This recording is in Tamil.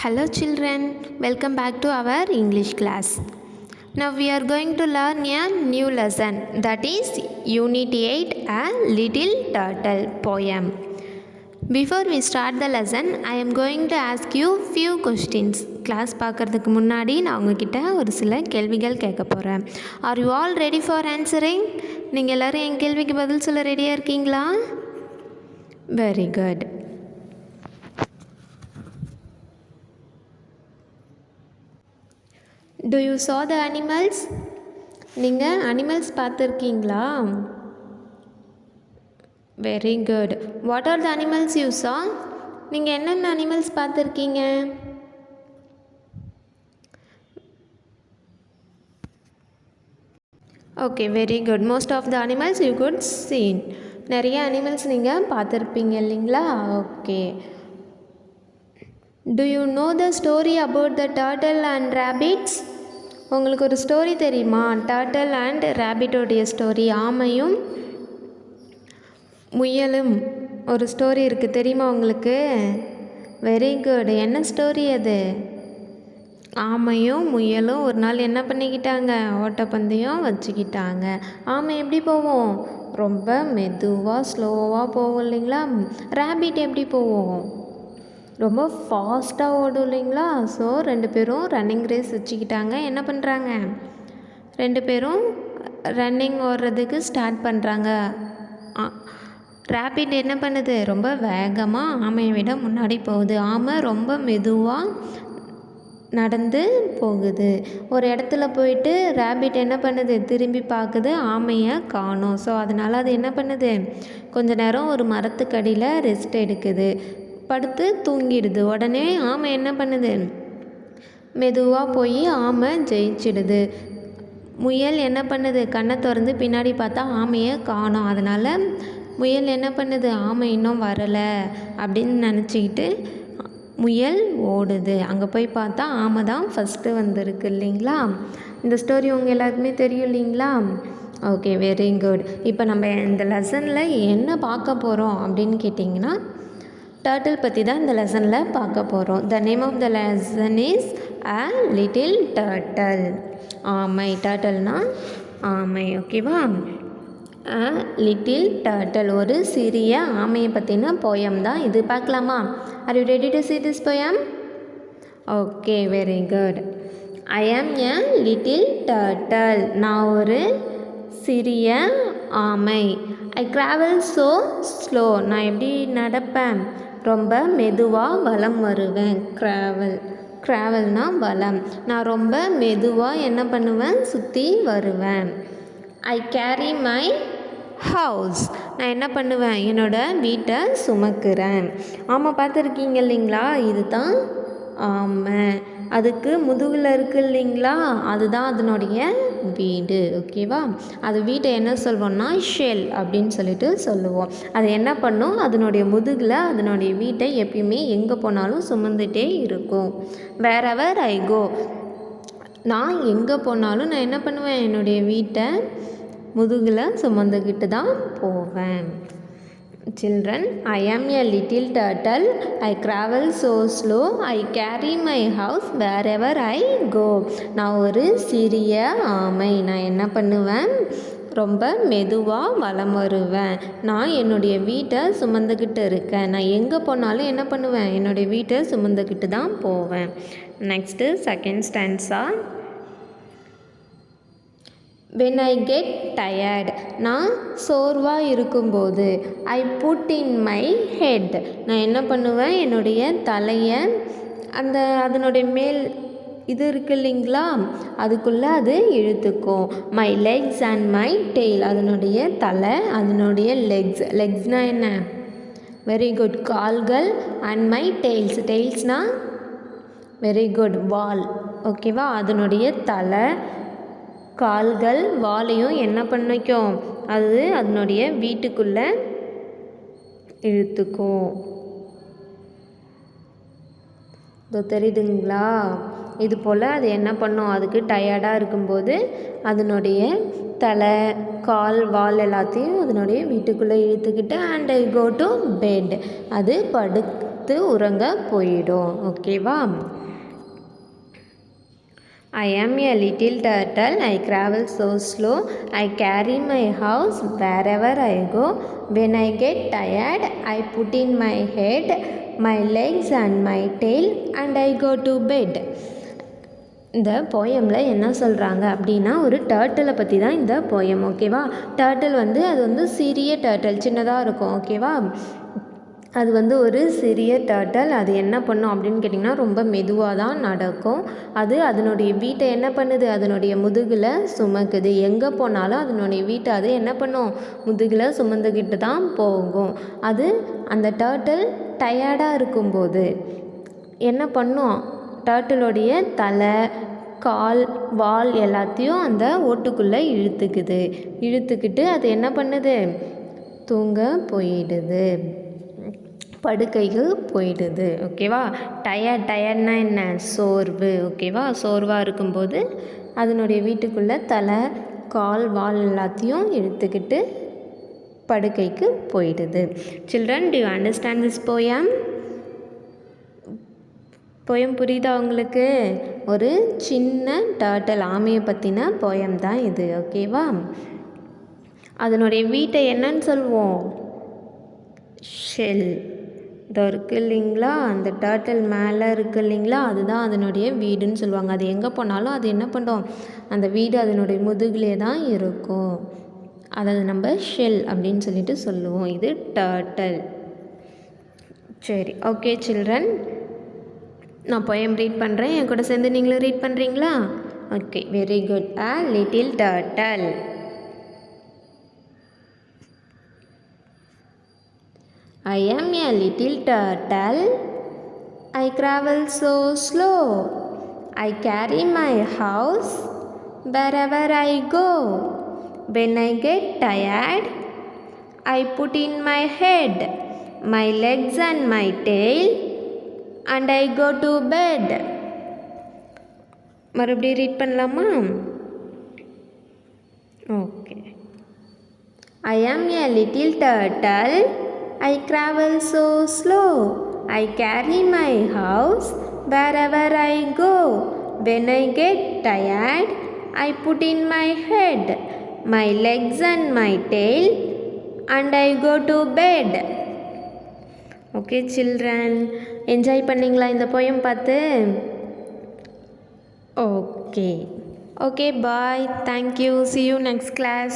Hello children, welcome back to our English class. Now we are going to learn a new lesson, that is Unit 8, A Little Turtle poem. Before we start the lesson, I am going to ask you few questions. Class பார்க்கறதுக்கு முன்னாடி நான் உங்ககிட்ட ஒரு சில கேள்விகள் கேட்க போகிறேன். Are you all ready for answering? நீங்கள் எல்லோரும் என் கேள்விக்கு பதில் சொல்ல ரெடியாக இருக்கீங்களா? Very good. Do you saw the animals? நீங்கள் அனிமல்ஸ் பார்த்துருக்கீங்களா? Very good. What are the animals you saw? நீங்கள் என்னென்ன அனிமல்ஸ் பார்த்துருக்கீங்க? Okay, very good. Most of the animals you good seen. நிறைய அனிமல்ஸ் நீங்கள் பார்த்துருப்பீங்க இல்லைங்களா? Okay. Do you know the story about the turtle and rabbits? உங்களுக்கு ஒரு ஸ்டோரி தெரியுமா? டர்ட்டில் அண்ட் ரேபிட்டோடைய ஸ்டோரி, ஆமையும் முயலும் ஒரு ஸ்டோரி இருக்குது, தெரியுமா உங்களுக்கு? Very good. என்ன ஸ்டோரி அது? ஆமையும் முயலும் ஒரு நாள் என்ன பண்ணிக்கிட்டாங்க? ஓட்டப்பந்தயம் வச்சுக்கிட்டாங்க. ஆமை எப்படி போவோம்? ரொம்ப மெதுவாக ஸ்லோவாக போகும் இல்லைங்களா? ரேபிட் எப்படி போவோம்? ரொம்ப ஃபாஸ்ட்டாக ஓடும் இல்லைங்களா? ஸோ ரெண்டு பேரும் ரன்னிங் ரேஸ் வச்சுக்கிட்டாங்க. என்ன பண்ணுறாங்க? ரெண்டு பேரும் ரன்னிங் ஓடுறதுக்கு ஸ்டார்ட் பண்ணுறாங்க. ரேபிட் என்ன பண்ணுது? ரொம்ப வேகமாக ஆமையை விட முன்னாடி போகுது. ஆமை ரொம்ப மெதுவாக நடந்து போகுது. ஒரு இடத்துல போயிட்டு ரேபிட் என்ன பண்ணுது? திரும்பி பார்க்குது, ஆமையை காணோம். ஸோ அதனால் அது என்ன பண்ணுது? கொஞ்ச நேரம் ஒரு மரத்துக்கடியில் ரெஸ்ட் எடுக்குது, படுத்து தூங்கிடுது. உடனே ஆமை என்ன பண்ணுது? மெதுவாக போய் ஆமை ஜெயிச்சிடுது. முயல் என்ன பண்ணுது? கண்ணை திறந்து பின்னாடி பார்த்தா ஆமையை காணோம். அதனால் முயல் என்ன பண்ணுது? ஆமை இன்னும் வரலை அப்படின்னு நினச்சிக்கிட்டு முயல் ஓடுது. அங்கே போய் பார்த்தா ஆமை தான் ஃபஸ்ட்டு வந்திருக்கு இல்லைங்களா? இந்த ஸ்டோரி உங்கள் எல்லாருக்குமே தெரியும் இல்லைங்களா? Okay, very good. இப்போ நம்ம இந்த லெசனில் என்ன பார்க்க போகிறோம் அப்படின்னு கேட்டிங்கன்னா, டர்ட்டில் பற்றி தான் இந்த லெசனில் பார்க்க போகிறோம். The name of the lesson is a little turtle. ஆமை, டர்ட்டில்னா ஆமை, ஓகேவா? அ லிட்டில் டர்ட்டில் ஒரு சிறிய ஆமையை பற்றின போயம் தான் இது. பார்க்கலாமா? Are you ready to see this poem? Okay, very good. I am a little turtle. நான் ஒரு சிறிய ஆமை. I travel so slow. நான் எப்படி நடப்பேன்? ரொம்ப மெதுவாக வலம் வருவேன். ட்ராவல்னா வலம். நான் ரொம்ப மெதுவாக என்ன பண்ணுவேன்? சுற்றி வருவேன். ஐ கேரி மை ஹவுஸ். நான் என்ன பண்ணுவேன்? என்னோடய வீட்டை சுமக்கிறேன். ஆமாம், பார்த்துருக்கீங்க இல்லைங்களா? இது தான் ஆமை. அதுக்கு முதுகில் இருக்குது இல்லைங்களா? அதுதான் அதனுடைய வீடு, ஓகேவா? அது வீட்டை என்ன சொல்வோம்னா ஷெல் அப்படின்னு சொல்லிட்டு சொல்லுவோம். அது என்ன பண்ணும்? அதனுடைய முதுகில் அதனுடைய வீட்டை எப்பயுமே எங்கே போனாலும் சுமந்துகிட்டே இருக்கும். வேறெவர் ஐ கோ. நான் எங்கே போனாலும் நான் என்ன பண்ணுவேன்? என்னுடைய வீட்டை முதுகில் சுமந்துக்கிட்டு தான் போவேன். Children, I am a little turtle. I travel so slow. I carry my house wherever I go. நான் ஒரு சிறிய ஆமை. நான் என்ன பண்ணுவேன்? ரொம்ப மெதுவாக வலம் வருவேன். நான் என்னுடைய வீட்டை சுமந்துக்கிட்டு இருக்கேன். நான் எங்கே போனாலும் என்ன பண்ணுவேன்? என்னுடைய வீட்டை சுமந்துக்கிட்டு தான் போவேன். Next second stanza. when I get tired. நான் சோர்வாக இருக்கும்போது. I put in my head. நான் என்ன பண்ணுவேன்? என்னுடைய தலையை அதனுடைய மேல் இது இருக்குது இல்லைங்களா? அதுக்குள்ளே அது இழுத்துக்கும். My legs and my tail. அதனுடைய தலை, அதனுடைய லெக்ஸ்னால் என்ன? வெரி குட், கால்கள். அண்ட் மை டெய்ல்ஸ்னால் வெரி குட், வால், ஓகேவா? அதனுடைய தலை, கால்கள், வாலையும் என்ன பண்ணிக்கும்? அது அதனுடைய வீட்டுக்குள்ளே இழுத்துக்கும். இதோ தெரியுதுங்களா? இது போல் அது என்ன பண்ணும்? அதுக்கு டயர்டாக இருக்கும்போது அதனுடைய தலை, கால், வால் எல்லாத்தையும் அதனுடைய வீட்டுக்குள்ளே இழுத்துக்கிட்டு and I go to bed. அது படுத்து உறங்க போயிடும். ஓகேவா? I am a little turtle, I travel so slow, I carry my house wherever I go. When I get tired, I put in my head, my legs and my tail and I go to bed. இந்த போயமில் என்ன சொல்கிறாங்க அப்படின்னா, ஒரு டர்ட்டிலை பற்றி தான் இந்த போயம். ஓகேவா? டர்ட்டில் அது சிறிய டர்ட்டில், சின்னதாக இருக்கும். ஓகேவா? அது ஒரு சிறிய டர்ட்டில். அது என்ன பண்ணும் அப்படின்னு கேட்டிங்கன்னா, ரொம்ப மெதுவாக தான் நடக்கும். அது அதனுடைய வீட்டை என்ன பண்ணுது, அதனுடைய முதுகில் சுமக்குது. எங்கே போனாலும் அதனுடைய வீட்டை அது என்ன பண்ணும், முதுகில் சுமந்துக்கிட்டு தான் போகும். அது அந்த டர்ட்டில் டயர்டாக இருக்கும்போது என்ன பண்ணும், டர்ட்டிலோடைய தலை, கால், வால் எல்லாத்தையும் அந்த ஓட்டுக்குள்ளே இழுத்துக்கிட்டு அது என்ன பண்ணுது, தூங்க போயிடுது, படுக்கைக்கு போயிடுது. ஓகேவா? டயர்ட்னா என்ன, சோர்வு. ஓகேவா? சோர்வாக இருக்கும்போது அதனுடைய வீட்டுக்குள்ளே தலை, கால், வால் எல்லாத்தையும் இழுத்துக்கிட்டு படுக்கைக்கு போயிடுது. Children, to you understand this poem? Poem புரியுதா உங்களுக்கு? ஒரு சின்ன டர்ட்டில், ஆமையை பற்றின போயம் தான் இது. ஓகேவா? அதனுடைய வீட்டை என்னன்னு சொல்லுவோம், ஷெல். இதோ இருக்குது இல்லைங்களா, அந்த டர்ட்டில் மேலே இருக்குது இல்லைங்களா, அதுதான் அதனுடைய வீடுன்னு சொல்லுவாங்க. அது எங்கே போனாலும் அது என்ன பண்ணும், அந்த வீடு அதனுடைய முதுகிலே தான் இருக்கும். அதை நம்ம ஷெல் அப்படின்னு சொல்லிட்டு சொல்லுவோம். இது டர்ட்டில். சரி, ஓகே சில்ட்ரன், நான் போயம் ரீட் பண்ணுறேன். என் கூட சேர்ந்து நீங்களும் ரீட் பண்ணுறீங்களா? Okay, very good. A little turtle. I am a little turtle, I travel so slow, I carry my house wherever I go. When I get tired, I put in my head, my legs and my tail and I go to bed. மறுபடியும் ரீட் பண்ணலாமா? Okay. I am a little turtle, I travel so slow, I carry my house wherever I go. When I get tired, I put in my head, my legs and my tail and I go to bed. Okay children, enjoy பண்ணிங்களா இந்த போயம் பார்த்து? Okay, bye, thank you, see you next class.